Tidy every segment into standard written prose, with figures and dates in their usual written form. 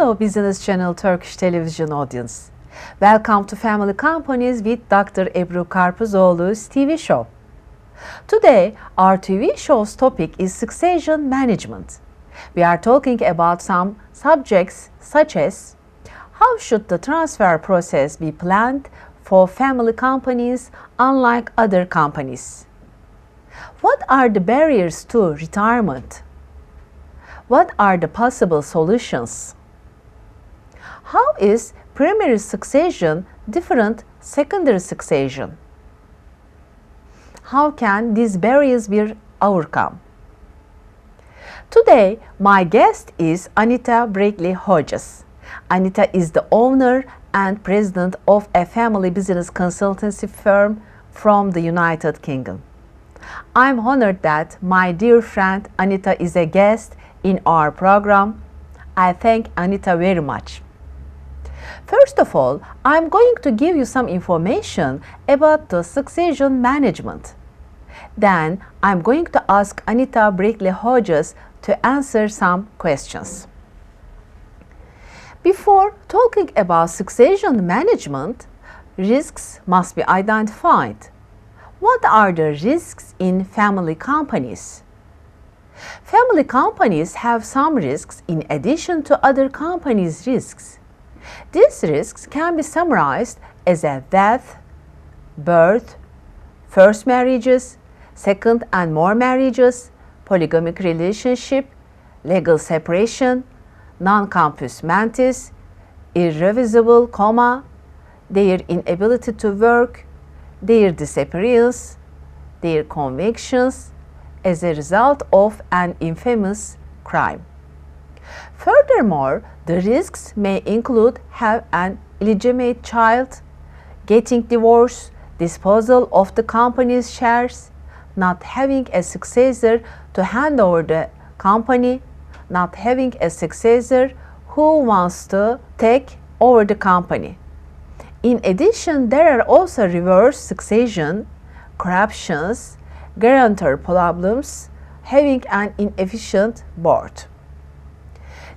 Hello Business Channel Turkish television audience. Welcome to Family Companies with Dr. EBRU KARPUZOÐLU's TV show. Today, our TV show's topic is succession management. We are talking about some subjects such as how should the transfer process be planned for family companies unlike other companies? What are the barriers to retirement? What are the possible solutions? How is primary succession different secondary succession? How can these barriers be overcome? Today, my guest is ANİTA BRİGHTLEY-HODGES. Anita is the owner and president of a family business consultancy firm from the United Kingdom. I'm honored that my dear friend Anita is a guest in our program. I thank Anita very much. First of all, I'm going to give you some information about the succession management. Then, I'm going to ask Anita BRİGHTLEY-HODGES to answer some questions. Before talking about succession management, risks must be identified. What are the risks in family companies? Family companies have some risks in addition to other companies' risks. These risks can be summarized as a death, birth, first marriages, second and more marriages, polygamic relationship, legal separation, non-compos mentis, irreversible coma, their inability to work, their disappearance, their convictions as a result of an infamous crime. Furthermore, the risks may include have an illegitimate child, getting divorced, disposal of the company's shares, not having a successor to hand over the company, not having a successor who wants to take over the company. In addition, there are also reverse succession, corruptions, guarantor problems, having an inefficient board.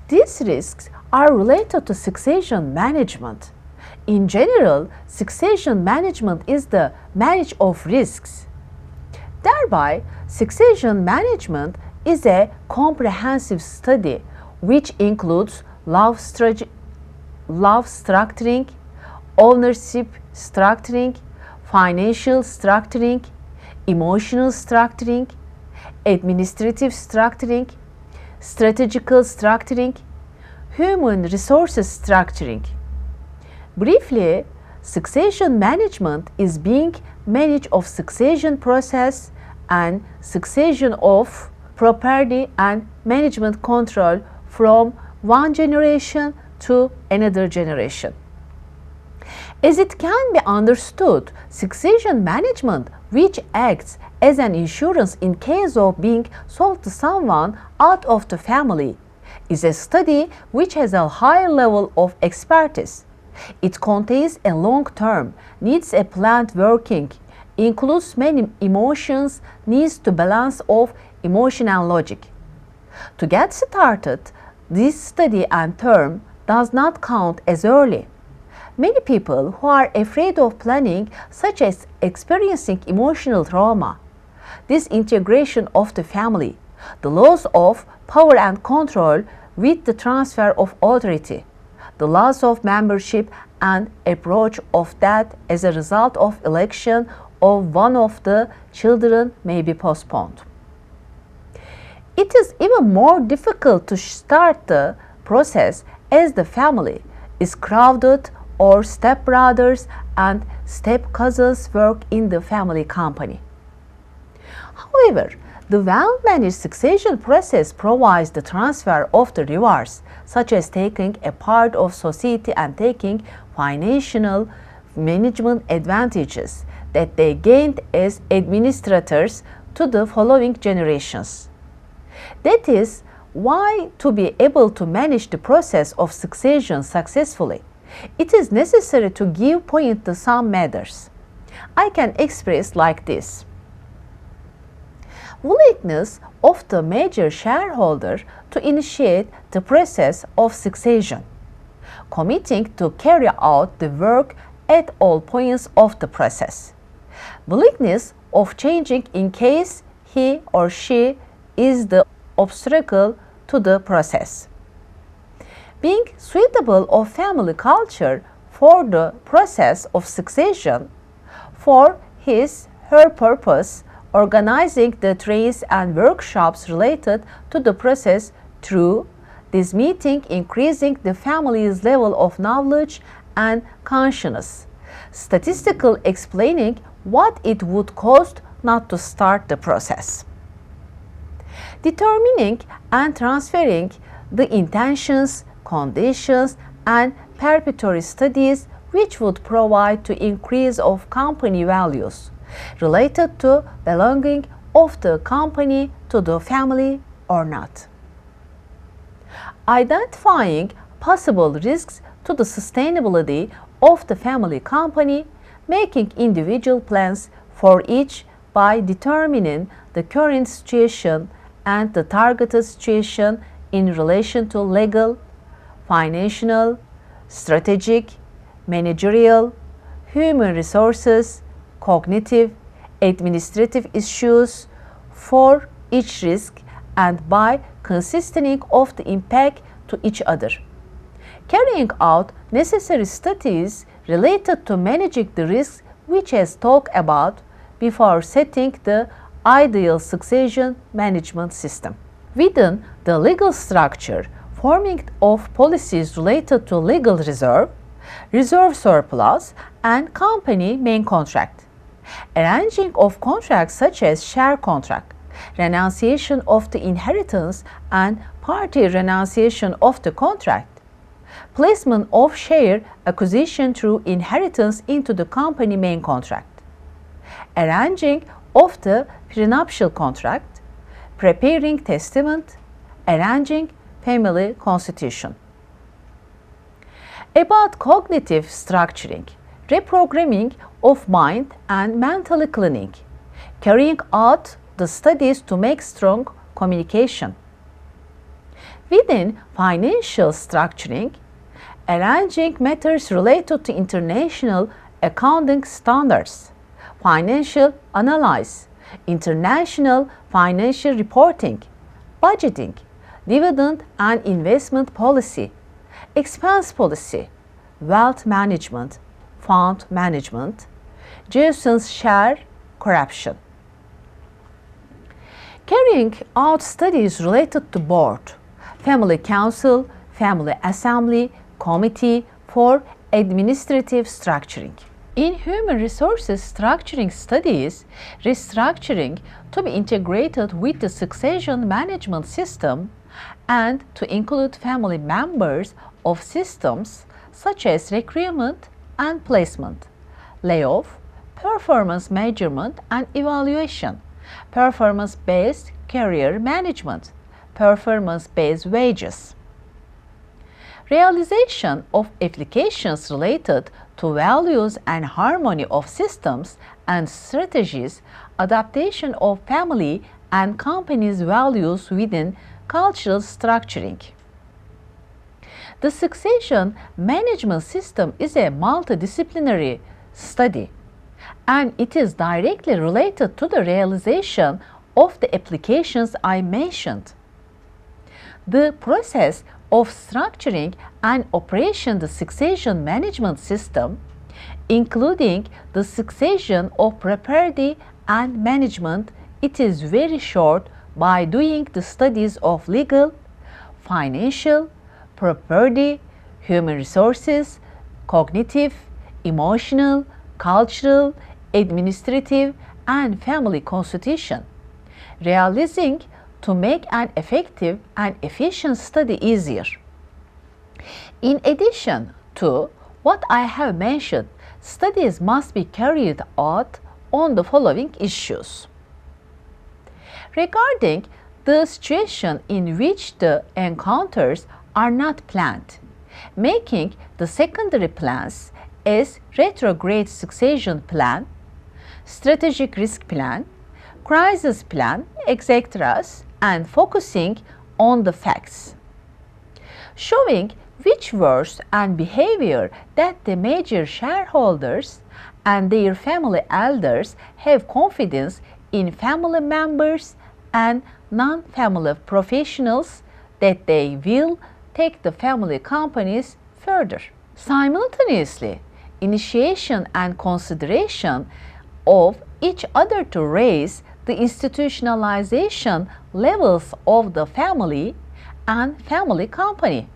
These risks are related to succession management. In general, succession management is the management of risks. Thereby, succession management is a comprehensive study which includes life structuring, ownership structuring, financial structuring, emotional structuring, administrative structuring, strategical structuring, human resources structuring. Briefly, succession management is being managed of succession process and succession of property and management control from one generation to another generation. As it can be understood, succession management, which acts as an insurance in case of being sold to someone out of the family, is a study which has a high level of expertise. It contains a long term, needs a planned working, includes many emotions, needs to balance of emotion and logic. To get started, this study and term does not count as early. Many people who are afraid of planning, such as experiencing emotional trauma, disintegration of the family, the loss of power and control with the transfer of authority, the loss of membership and approach of that as a result of election of one of the children may be postponed. It is even more difficult to start the process as the family is crowded or stepbrothers and step-cousins work in the family company. However, the well-managed succession process provides the transfer of the rewards, such as taking a part of society and taking financial management advantages that they gained as administrators to the following generations. That is why, to be able to manage the process of succession successfully, it is necessary to give point to some matters. I can express like this. Willingness of the major shareholder to initiate the process of succession. committing to carry out the work at all points of the process. Willingness of changing in case he or she is the obstacle to the process. Being suitable of family culture for the process of succession, for her purpose, organizing the trainings and workshops related to the process through this meeting, increasing the family's level of knowledge and consciousness, statistical explaining what it would cost not to start the process. Determining and transferring the intentions, conditions, and preparatory studies which would provide to increase of company values related to belonging of the company to the family or not. Identifying possible risks to the sustainability of the family company, making individual plans for each by determining the current situation and the targeted situation in relation to legal, financial, strategic, managerial, human resources, cognitive, administrative issues for each risk and by considering of the impact to each other. Carrying out necessary studies related to managing the risks which has talked about before setting the ideal succession management system. Within the legal structure, forming of policies related to legal reserve, reserve surplus, and company main contract. Arranging of contracts such as share contract, renunciation of the inheritance and party renunciation of the contract, placement of share acquisition through inheritance into the company main contract, arranging of the prenuptial contract, preparing testament, arranging family constitution. About cognitive structuring, reprogramming of mind and mental cleaning, carrying out the studies to make strong communication. Within financial structuring, arranging matters related to international accounting standards, financial analysis, international financial reporting, budgeting, dividend and investment policy, expense policy, wealth management, fund management, Jason's share corruption. Carrying out studies related to board, family council, family assembly, committee for administrative structuring. In human resources structuring studies, restructuring to be integrated with the succession management system and to include family members of systems such as recruitment and placement, layoff, performance measurement and evaluation, performance-based career management, performance-based wages. Realization of applications related to values and harmony of systems and strategies, adaptation of family and company's values within cultural structuring. The succession management system is a multidisciplinary study, and it is directly related to the realization of the applications I mentioned. The process of structuring and operation the succession management system, including the succession of property and management, it is very short by doing the studies of legal, financial, property, human resources, cognitive, emotional, cultural, administrative, and family constitution, realizing to make an effective and efficient study easier. In addition to what I have mentioned, studies must be carried out on the following issues. Regarding the situation in which the encounters are not planned, making the secondary plans as retrograde succession plan, strategic risk plan, crisis plan, etc., and focusing on the facts. Showing which words and behavior that the major shareholders and their family elders have confidence in family members and non-family professionals that they will take the family companies further. Simultaneously, initiation and consideration of each other to raise the institutionalization levels of the family and family company.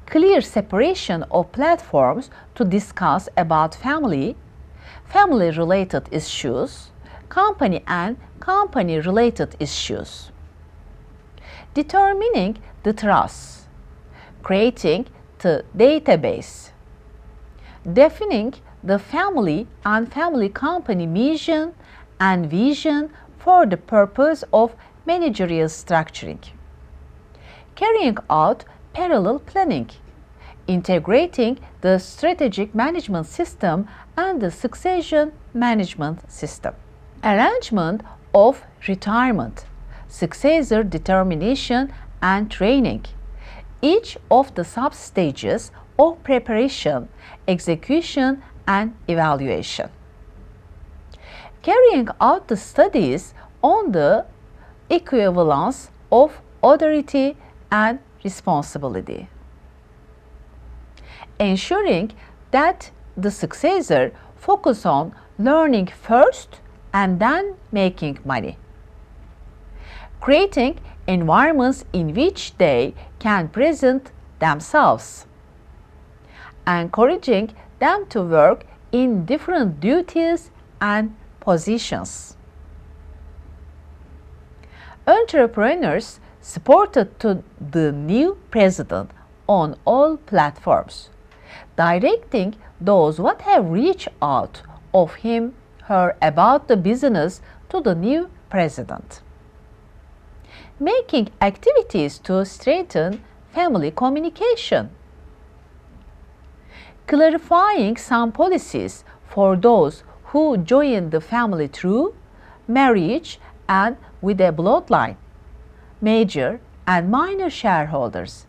Clear separation of platforms to discuss about family-related issues, company and company-related issues. Determining the trust, creating the database, defining the family and family company mission and vision for the purpose of managerial structuring, carrying out parallel planning, integrating the strategic management system and the succession management system, arrangement of retirement, successor determination and training, each of the sub-stages of preparation, execution and evaluation. Carrying out the studies on the equivalence of authority and responsibility. Ensuring that the successor focus on learning first and then making money. Creating environments in which they can present themselves. Encouraging them to work in different duties and positions. Entrepreneurs supported to the new president on all platforms, directing those what have reached out of him, her about the business to the new president. Making activities to strengthen family communication. Clarifying some policies for those who join the family through marriage and with a bloodline, major and minor shareholders,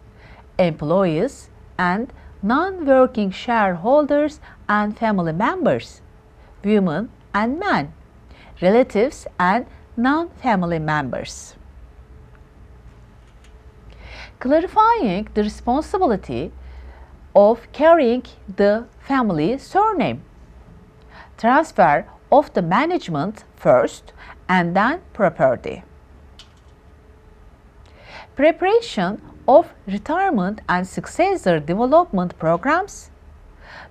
employees and non-working shareholders and family members, women and men, relatives and non-family members. Clarifying the responsibility of carrying the family surname, transfer of the management first and then property. Preparation of retirement and successor development programs,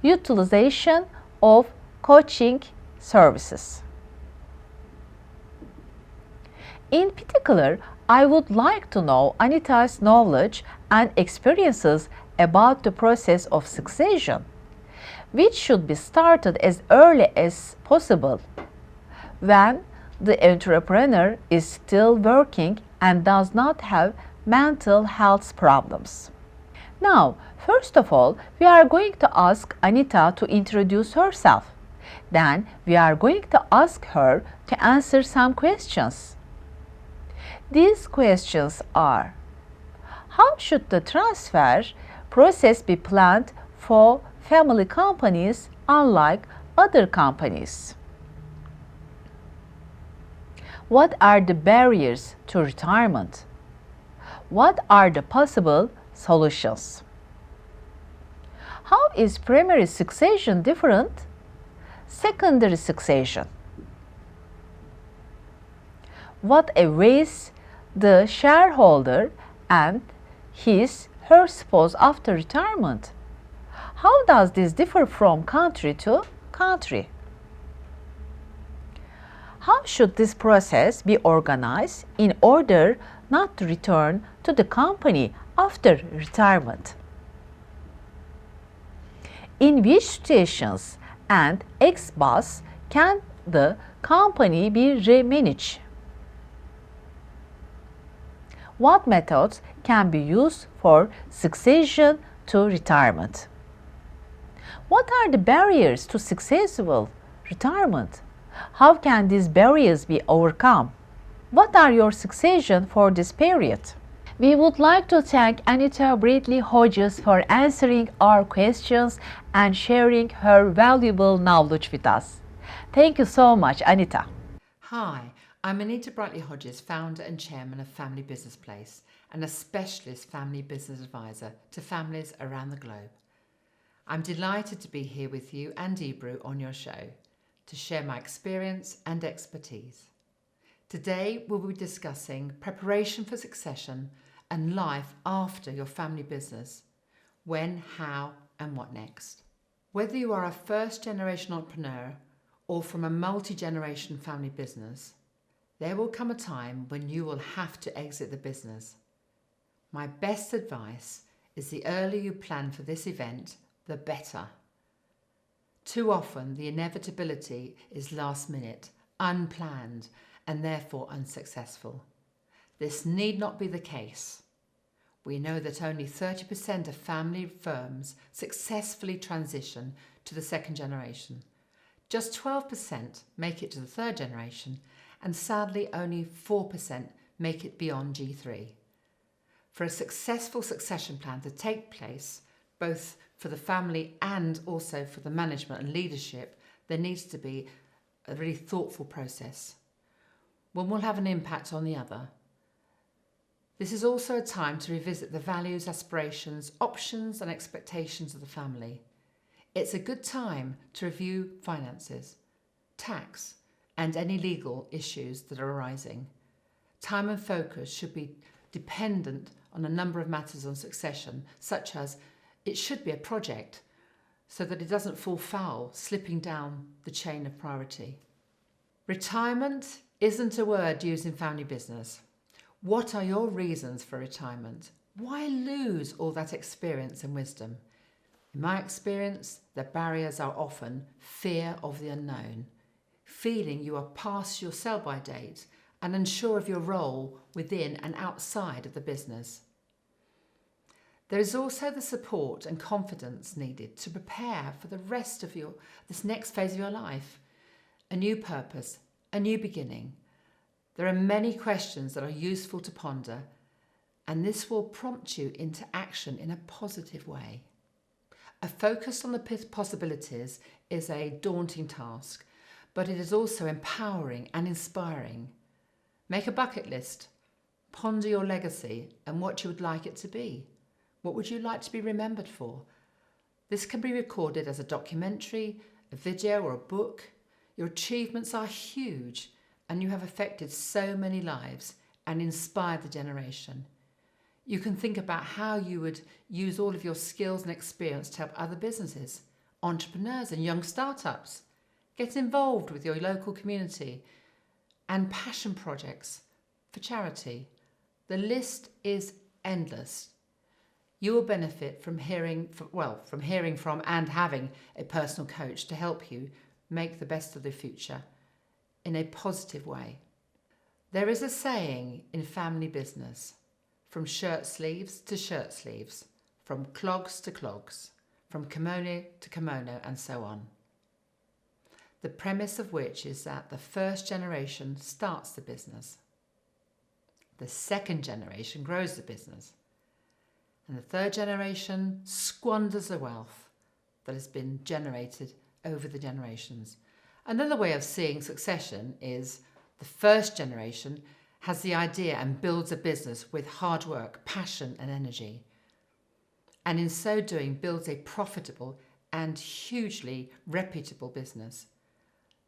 utilization of coaching services. In particular, I would like to know Anita's knowledge and experiences about the process of succession, which should be started as early as possible when the entrepreneur is still working and does not have mental health problems. Now, first of all, we are going to ask Anita to introduce herself. Then we are going to ask her to answer some questions. These questions are: how should the transfer process be planned for family companies unlike other companies? What are the barriers to retirement? What are the possible solutions? How is primary succession different? Secondary succession. What awaits the shareholder and her spouse after retirement? How does this differ from country to country? How should this process be organized in order not to return to the company after retirement? In which situations and ex-boss can the company be remanaged? What methods can be used for succession to retirement? What are the barriers to successful retirement? How can these barriers be overcome? What are your succession for this period? We would like to thank Anita Brİghtley-HODGES for answering our questions and sharing her valuable knowledge with us. Thank you so much, Anita. Hi, I'm Anita Brİghtley-HODGES, founder and chairman of Family Business Place and a specialist family business advisor to families around the globe. I'm delighted to be here with you and EBRU on your show to share my experience and expertise. Today we'll be discussing preparation for succession and life after your family business. When, how and what next. Whether you are a first-generation entrepreneur or from a multi-generation family business, there will come a time when you will have to exit the business. My best advice is the earlier you plan for this event, the better. Too often, the inevitability is last minute, unplanned, and therefore unsuccessful. This need not be the case. We know that only 30% of family firms successfully transition to the second generation. Just 12% make it to the third generation, and sadly only 4% make it beyond G3. For a successful succession plan to take place, both for the family and also for the management and leadership, there needs to be a really thoughtful process. One will have an impact on the other. This is also a time to revisit the values, aspirations, options and expectations of the family. It's a good time to review finances, tax and any legal issues that are arising. Time and focus should be dependent on a number of matters on succession, such as it should be a project so that it doesn't fall foul, slipping down the chain of priority. Retirement isn't a word used in family business. What are your reasons for retirement? Why lose all that experience and wisdom? In my experience, the barriers are often fear of the unknown, feeling you are past your sell-by date and unsure of your role within and outside of the business. There is also the support and confidence needed to prepare for the rest of this next phase of your life. A new purpose, a new beginning. There are many questions that are useful to ponder, and this will prompt you into action in a positive way. A focus on the possibilities is a daunting task, but it is also empowering and inspiring. Make a bucket list. Ponder your legacy and what you would like it to be. What would you like to be remembered for? This can be recorded as a documentary, a video or a book. Your achievements are huge and you have affected so many lives and inspired the generation. You can think about how you would use all of your skills and experience to help other businesses, entrepreneurs and young startups. Get involved with your local community and passion projects for charity. The list is endless. You will benefit from hearing from and having a personal coach to help you make the best of the future in a positive way. There is a saying in family business, from shirt sleeves to shirt sleeves, from clogs to clogs, from kimono to kimono, and so on. The premise of which is that the first generation starts the business, the second generation grows the business, and the third generation squanders the wealth that has been generated over the generations. Another way of seeing succession is the first generation has the idea and builds a business with hard work, passion and energy, and in so doing builds a profitable and hugely reputable business.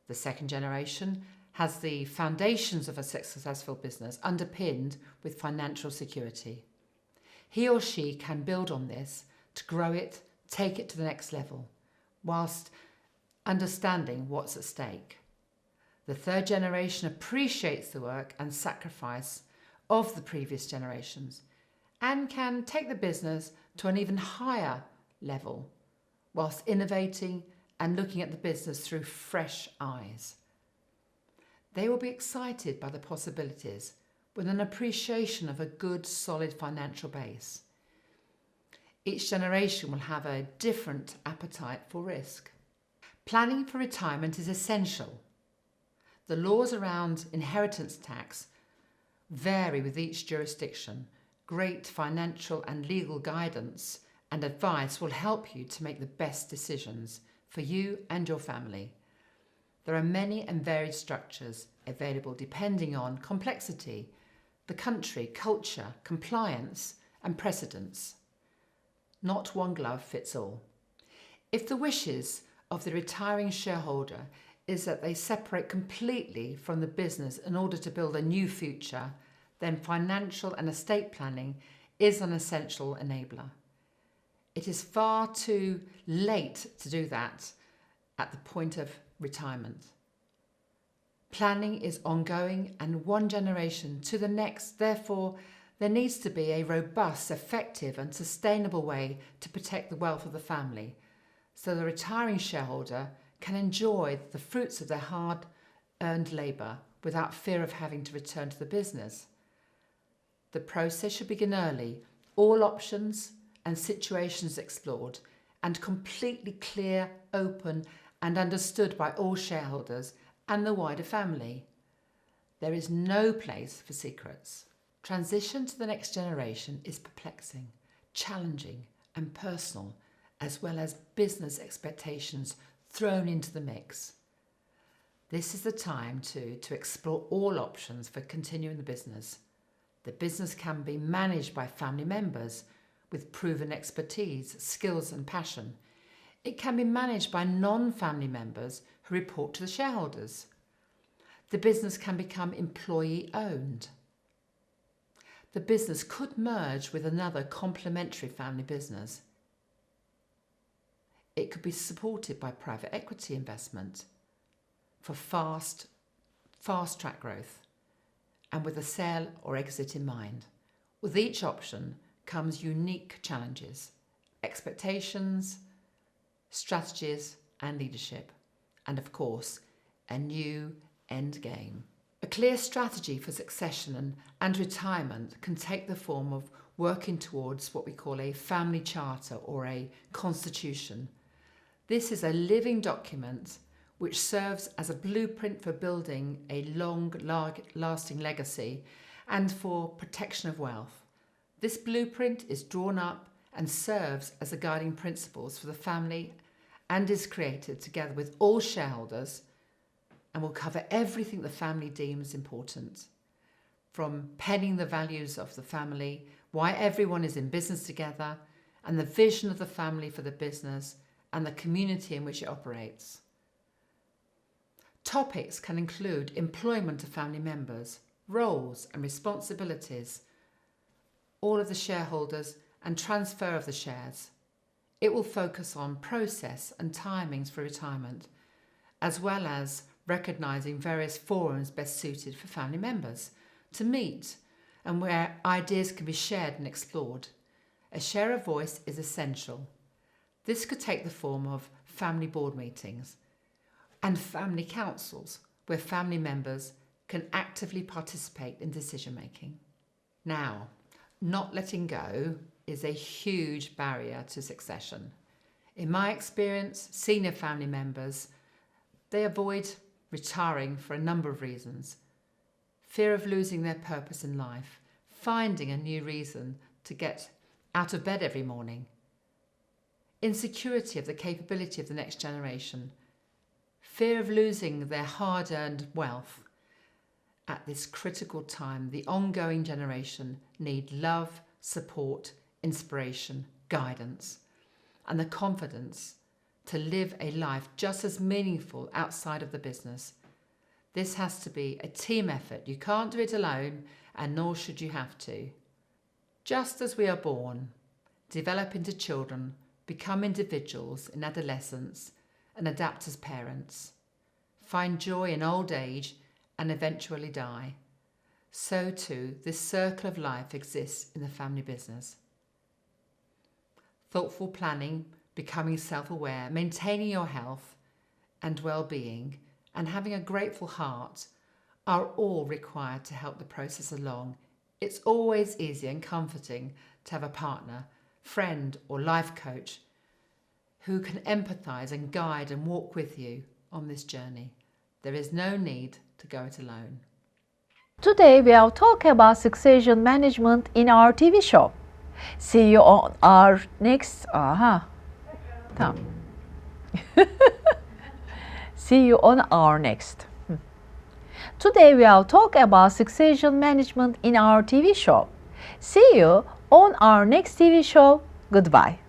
The second generation has the foundations of a successful business underpinned with financial security. He or she can build on this to grow it, take it to the next level, whilst understanding what's at stake. The third generation appreciates the work and sacrifice of the previous generations and can take the business to an even higher level whilst innovating and looking at the business through fresh eyes. They will be excited by the possibilities with an appreciation of a good, solid financial base. Each generation will have a different appetite for risk. Planning for retirement is essential. The laws around inheritance tax vary with each jurisdiction, Great financial and legal guidance and advice will help you to make the best decisions for you and your family. There are many and varied structures available depending on complexity, the country, culture, compliance, and precedents. Not one glove fits all. If the wishes of the retiring shareholder is that they separate completely from the business in order to build a new future, then financial and estate planning is an essential enabler. It is far too late to do that at the point of retirement. Planning is ongoing and one generation to the next. Therefore, there needs to be a robust, effective and sustainable way to protect the wealth of the family so the retiring shareholder can enjoy the fruits of their hard-earned labour without fear of having to return to the business. The process should begin early, all options and situations explored, and completely clear, open and understood by all shareholders and the wider family. There is no place for secrets. Transition to the next generation is perplexing, challenging and personal, as well as business expectations thrown into the mix. This is the time to explore all options for continuing the business. The business can be managed by family members with proven expertise, skills and passion. It can be managed by non-family members who report to the shareholders. The business can become employee-owned. The business could merge with another complementary family business. It could be supported by private equity investment for fast-track growth and with a sale or exit in mind. With each option comes unique challenges, expectations, strategies and leadership, and of course, a new end game. A clear strategy for succession and retirement can take the form of working towards what we call a family charter or a constitution. This is a living document which serves as a blueprint for building a long-lasting legacy and for protection of wealth. This blueprint is drawn up and serves as a guiding principles for the family and is created together with all shareholders and will cover everything the family deems important, from penning the values of the family, why everyone is in business together, and the vision of the family for the business and the community in which it operates. Topics can include employment of family members, roles and responsibilities, all of the shareholders and transfer of the shares. It will focus on process and timings for retirement, as well as recognising various forums best suited for family members to meet and where ideas can be shared and explored. A share of voice is essential. This could take the form of family board meetings and family councils where family members can actively participate in decision making. Now, not letting go is a huge barrier to succession. In my experience, senior family members, they avoid retiring for a number of reasons. Fear of losing their purpose in life, finding a new reason to get out of bed every morning, insecurity of the capability of the next generation, fear of losing their hard-earned wealth. At this critical time, the ongoing generation need love, support, inspiration, guidance, and the confidence to live a life just as meaningful outside of the business. This has to be a team effort. You can't do it alone, and nor should you have to. Just as we are born, develop into children, become individuals in adolescence, and adapt as parents, find joy in old age, and eventually die, so too this circle of life exists in the family business. Thoughtful planning, becoming self-aware, maintaining your health and well-being, and having a grateful heart are all required to help the process along. It's always easy and comforting to have a partner, friend or life coach who can empathise and guide and walk with you on this journey. There is no need to go it alone. Today we have talked about succession management in our TV show. See you on our next... Tamam. See you on our next. Today we have talked about succession management in our TV show. See you on our next TV show. Goodbye.